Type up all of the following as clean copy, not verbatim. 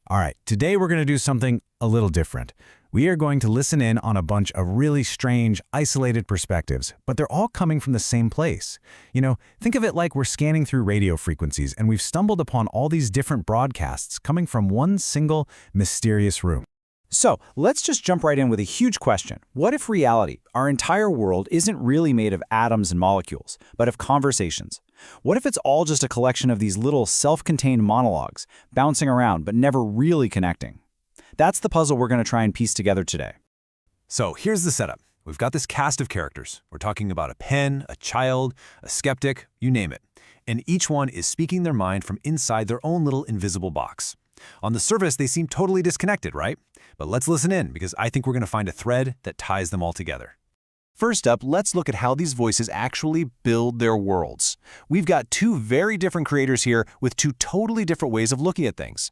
All right, today we're going to do something a little different. We are going to listen in on a bunch of really strange, isolated perspectives, but they're all coming from the same place. Think of it like we're scanning through radio frequencies and we've stumbled upon all these different broadcasts coming from one single, mysterious room. So, let's just jump right in with a huge question. What if reality, our entire world, isn't really made of atoms and molecules, but of conversations? What if it's all just a collection of these little self-contained monologues, bouncing around but never really connecting? That's the puzzle we're going to try and piece together today. So here's the setup. We've got this cast of characters. We're talking about a pen, a child, a skeptic, you name it. And each one is speaking their mind from inside their own little invisible box. On the surface, they seem totally disconnected, right? But let's listen in, because I think we're going to find a thread that ties them all together. First up, let's look at how these voices actually build their worlds. We've got two very different creators here with two totally different ways of looking at things.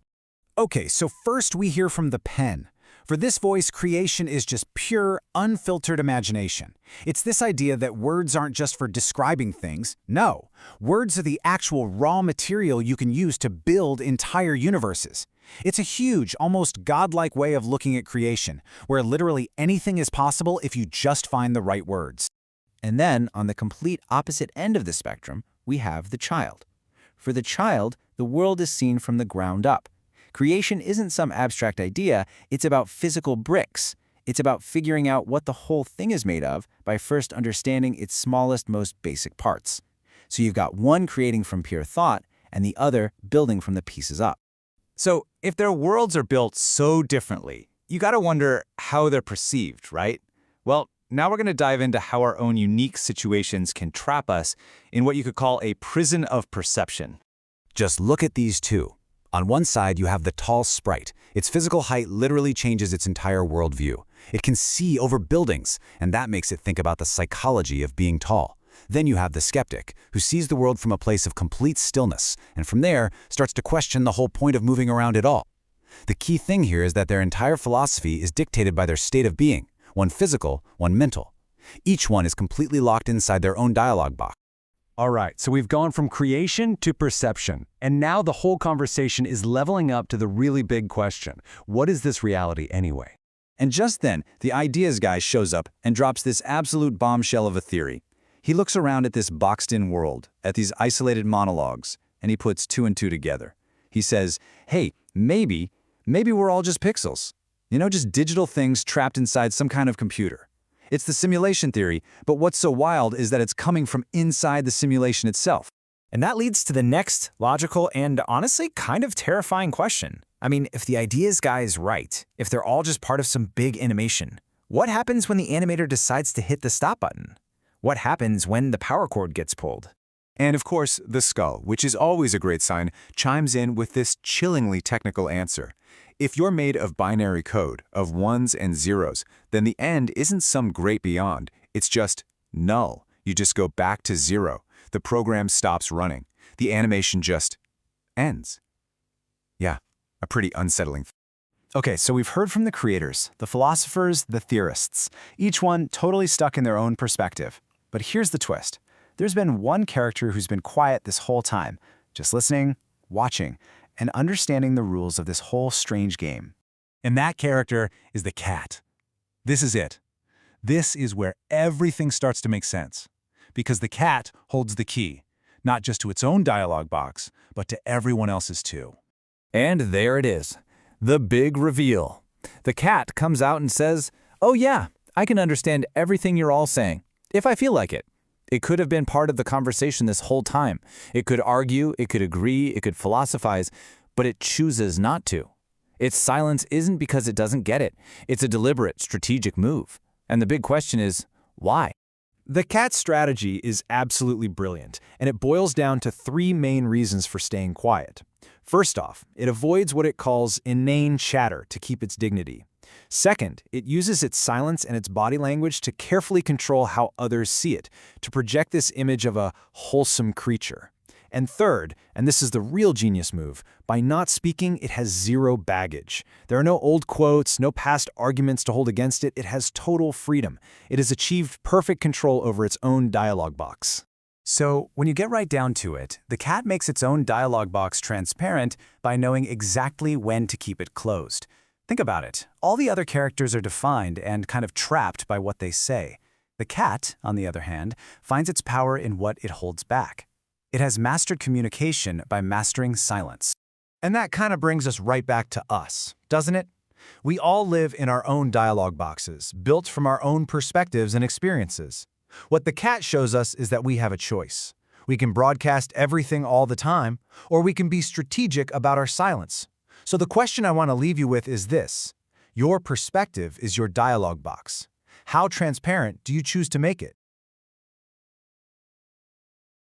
Okay, so first we hear from the pen. For this voice, creation is just pure, unfiltered imagination. It's this idea that words aren't just for describing things. No, words are the actual raw material you can use to build entire universes. It's a huge, almost godlike way of looking at creation, where literally anything is possible if you just find the right words. And then, on the complete opposite end of the spectrum, we have the child. For the child, the world is seen from the ground up. Creation isn't some abstract idea, it's about physical bricks. It's about figuring out what the whole thing is made of by first understanding its smallest, most basic parts. So you've got one creating from pure thought, and the other building from the pieces up. So if their worlds are built so differently, you gotta wonder how they're perceived, right? Well, now we're gonna dive into how our own unique situations can trap us in what you could call a prison of perception. Just look at these two. On one side, you have the tall sprite. Its physical height literally changes its entire worldview. It can see over buildings, and that makes it think about the psychology of being tall. Then you have the skeptic, who sees the world from a place of complete stillness, and from there, starts to question the whole point of moving around at all. The key thing here is that their entire philosophy is dictated by their state of being, one physical, one mental. Each one is completely locked inside their own dialogue box. All right, so we've gone from creation to perception, and now the whole conversation is leveling up to the really big question. What is this reality anyway? And just then, the ideas guy shows up and drops this absolute bombshell of a theory. He looks around at this boxed-in world, at these isolated monologues, and he puts two and two together. He says, hey, maybe we're all just pixels. Just digital things trapped inside some kind of computer. It's the simulation theory, but what's so wild is that it's coming from inside the simulation itself. And that leads to the next logical and honestly kind of terrifying question. If the ideas guy is right, if they're all just part of some big animation, what happens when the animator decides to hit the stop button? What happens when the power cord gets pulled? And of course, the skull, which is always a great sign, chimes in with this chillingly technical answer. If you're made of binary code, of ones and zeros, then the end isn't some great beyond. It's just null. You just go back to zero. The program stops running. The animation just ends. Yeah, a pretty unsettling thing. Okay, so we've heard from the creators, the philosophers, the theorists, each one totally stuck in their own perspective. But here's the twist. There's been one character who's been quiet this whole time, just listening, watching, and understanding the rules of this whole strange game. And that character is the cat. This is it. This is where everything starts to make sense. Because the cat holds the key, not just to its own dialogue box, but to everyone else's too. And there it is, the big reveal. The cat comes out and says, oh yeah, I can understand everything you're all saying, if I feel like it. It could have been part of the conversation this whole time. It could argue, it could agree, it could philosophize, but it chooses not to. Its silence isn't because it doesn't get it. It's a deliberate, strategic move. And the big question is, why? The cat's strategy is absolutely brilliant, and it boils down to three main reasons for staying quiet. First off, it avoids what it calls inane chatter to keep its dignity. Second, it uses its silence and its body language to carefully control how others see it, to project this image of a wholesome creature. And third, and this is the real genius move, by not speaking, it has zero baggage. There are no old quotes, no past arguments to hold against it. It has total freedom. It has achieved perfect control over its own dialogue box. So, when you get right down to it, the cat makes its own dialog box transparent by knowing exactly when to keep it closed. Think about it. All the other characters are defined and kind of trapped by what they say. The cat, on the other hand, finds its power in what it holds back. It has mastered communication by mastering silence. And that kind of brings us right back to us, doesn't it? We all live in our own dialogue boxes, built from our own perspectives and experiences. What the cat shows us is that we have a choice. We can broadcast everything all the time, or we can be strategic about our silence. So the question I want to leave you with is this. Your perspective is your dialogue box. How transparent do you choose to make it?